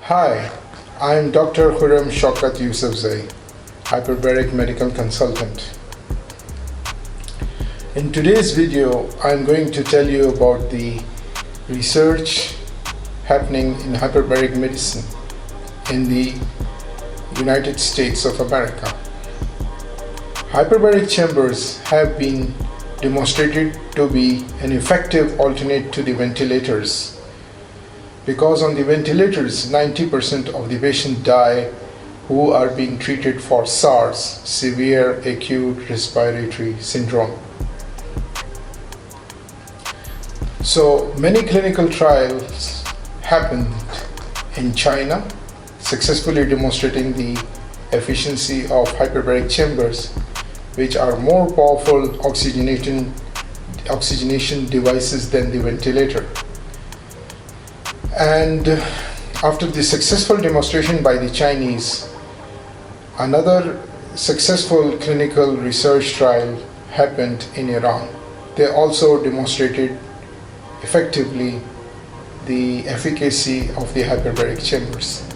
Hi, I'm Dr. Khurram Shaukat Yousafzai, Hyperbaric Medical Consultant. In today's video, I'm going to tell you about the research happening in hyperbaric medicine in the United States of America. Hyperbaric chambers have been demonstrated to be an effective alternate to the ventilators, because on the ventilators 90% of the patients die who are being treated for SARS, severe acute respiratory syndrome. So many clinical trials happened in China, successfully demonstrating the efficiency of hyperbaric chambers, which are more powerful oxygenation devices than the ventilator. And after the successful demonstration by the Chinese, another successful clinical research trial happened in Iran. They also demonstrated effectively the efficacy of the hyperbaric chambers.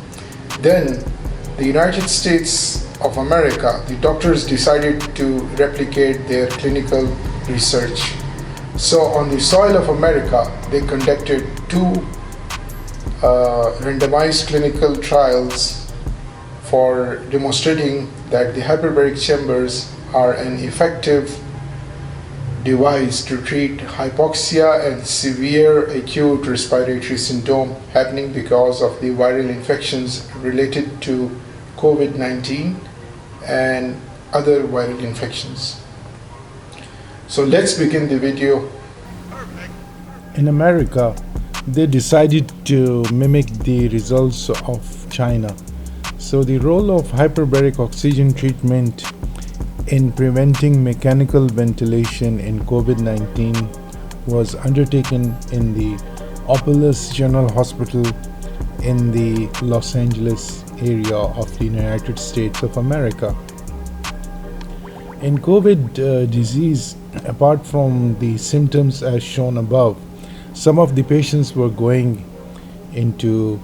Then the United States of America, the doctors decided to replicate their clinical research. So on the soil of America, they conducted two randomized clinical trials for demonstrating that the hyperbaric chambers are an effective device to treat hypoxia and severe acute respiratory syndrome happening because of the viral infections related to COVID-19 and other viral infections. So let's begin the video. In America, they decided to mimic the results of China. So the role of hyperbaric oxygen treatment in preventing mechanical ventilation in COVID-19 was undertaken in the Opelousas General Hospital in the Los Angeles area of the United States of America. In COVID disease, apart from the symptoms as shown above, some of the patients were going into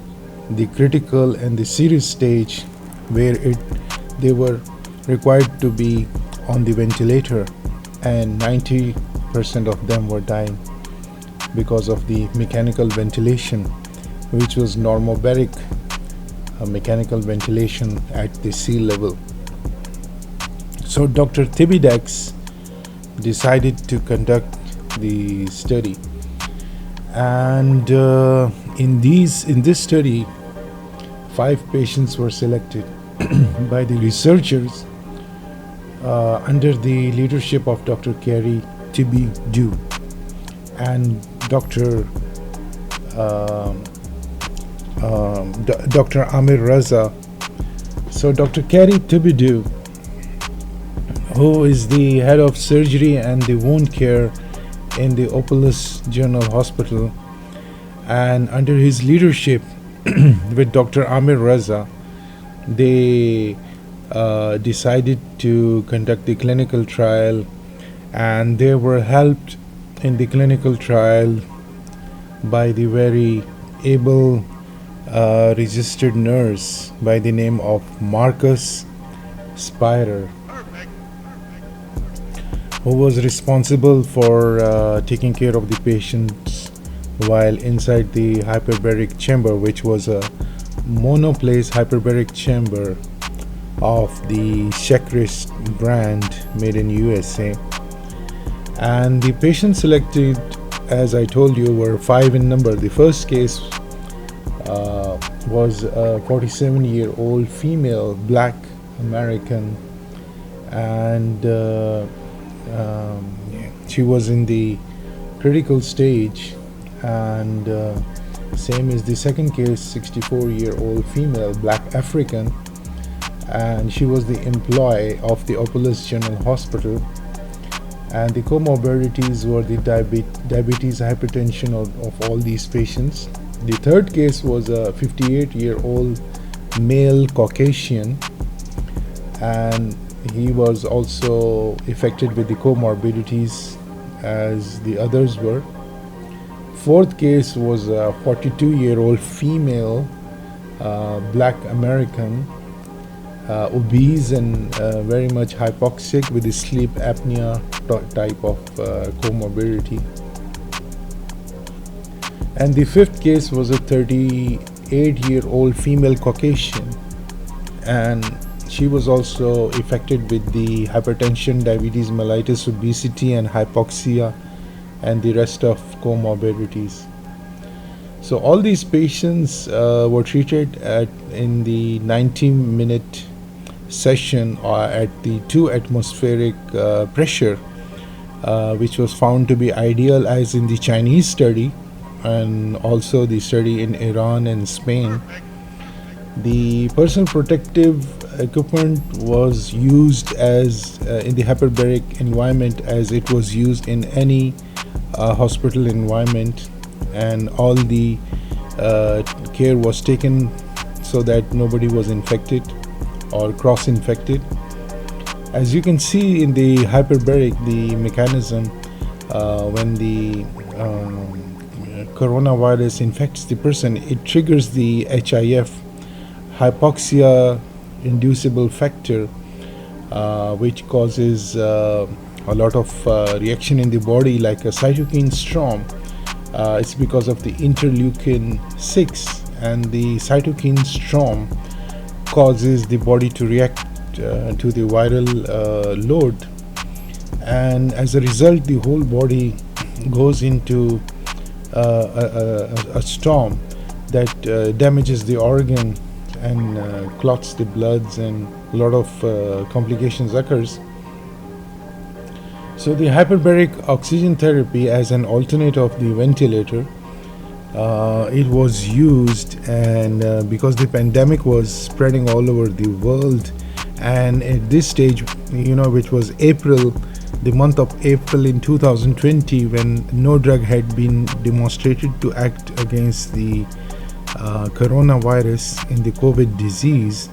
the critical and the serious stage where they were required to be on the ventilator, and 90% of them were dying because of the mechanical ventilation, which was normobaric mechanical ventilation at the sea level. So Dr. Thibidex decided to conduct the study, and in this study 5 patients were selected by the researchers under the leadership of Dr. Carrie Thibodeau and Dr. Amir Raza. So Dr. Carrie Thibodeau, who is the head of surgery and the wound care in the Opelousas General Hospital, and under his leadership with Dr. Amir Raza, they decided to conduct the clinical trial, and they were helped in the clinical trial by the very able registered nurse by the name of Marcus Spirer, who was responsible for taking care of the patients while inside the hyperbaric chamber, which was a monoplace hyperbaric chamber of the Sechrist brand made in USA. And the patients selected, as I told you, were 5 in number. The first case was a 47-year-old female black American, and she was in the critical stage. And same as the second case, 64-year-old female black African, and she was the employee of the Opelousas General Hospital, and the comorbidities were the diabetes, hypertension of all these patients. The third case was a 58-year-old male Caucasian, and he was also affected with the comorbidities as the others were. Fourth case was a 42-year-old female black American, obese and very much hypoxic with the sleep apnea type of comorbidity. And the fifth case was a 38-year-old female Caucasian, and she was also affected with the hypertension, diabetes mellitus, obesity, and hypoxia, and the rest of comorbidities. So all these patients were treated in the 90-minute session at the 2 atmospheric pressure, which was found to be ideal as in the Chinese study and also the study in Iran and Spain. The personal protective equipment was used as in the hyperbaric environment as it was used in any hospital environment, and all the care was taken so that nobody was infected or cross-infected. As you can see in the hyperbaric, the mechanism when the coronavirus infects the person, it triggers the HIF, hypoxia inducible factor, which causes a lot of reaction in the body like a cytokine storm. It's because of the interleukin 6, and the cytokine storm causes the body to react to the viral load, and as a result the whole body goes into a storm that damages the organ and clots the bloods, and a lot of complications occurs. So the hyperbaric oxygen therapy as an alternate of the ventilator, it was used, and because the pandemic was spreading all over the world, and at this stage, which was April, the month of April in 2020, when no drug had been demonstrated to act against the coronavirus in the COVID disease.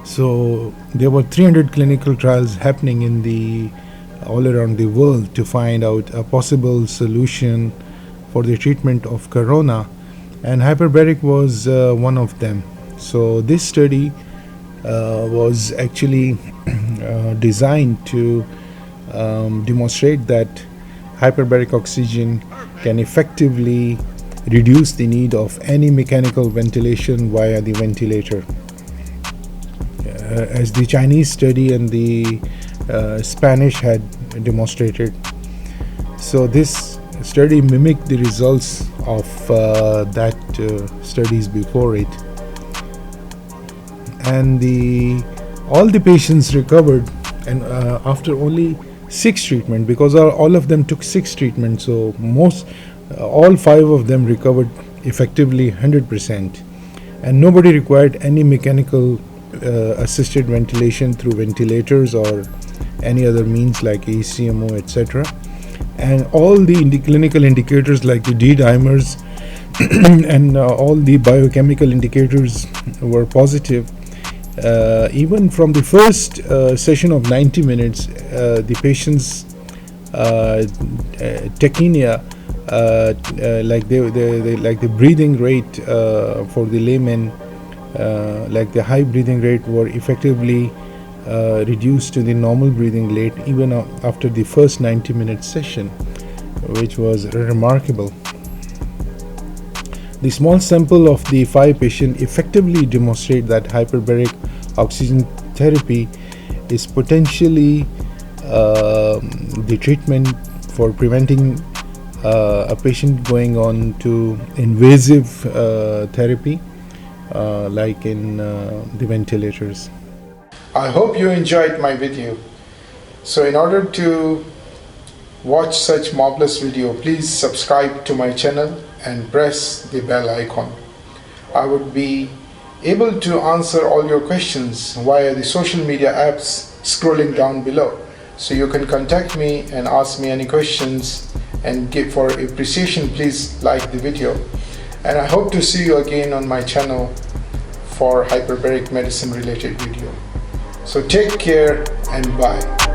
So there were 300 clinical trials happening in the all around the world to find out a possible solution for the treatment of corona, and hyperbaric was one of them. So this study was actually designed to demonstrate that hyperbaric oxygen can effectively reduce the need of any mechanical ventilation via the ventilator, as the Chinese study and the Spanish had demonstrated. So this study mimicked the results of that studies before it, and all the patients recovered, and after only 6 treatment, because all of them took 6 treatments, so all 5 of them recovered effectively 100%, and nobody required any mechanical assisted ventilation through ventilators or any other means like ACMO, etc. And all the clinical indicators like the D-dimers and all the biochemical indicators were positive. Even from the first session of 90 minutes, the patient's tachypnea, like the breathing rate for the layman, like the high breathing rate, were effectively reduced to the normal breathing rate even after the first 90-minute session, which was remarkable. The small sample of the 5 patients effectively demonstrate that hyperbaric oxygen therapy is potentially the treatment for preventing a patient going on to invasive therapy like in the ventilators. I hope you enjoyed my video. So in order to watch such marvelous video, please subscribe to my channel and press the bell icon. I would be able to answer all your questions via the social media apps scrolling down below. So you can contact me and ask me any questions, and for appreciation, please like the video. And I hope to see you again on my channel for hyperbaric medicine related video. So take care and bye.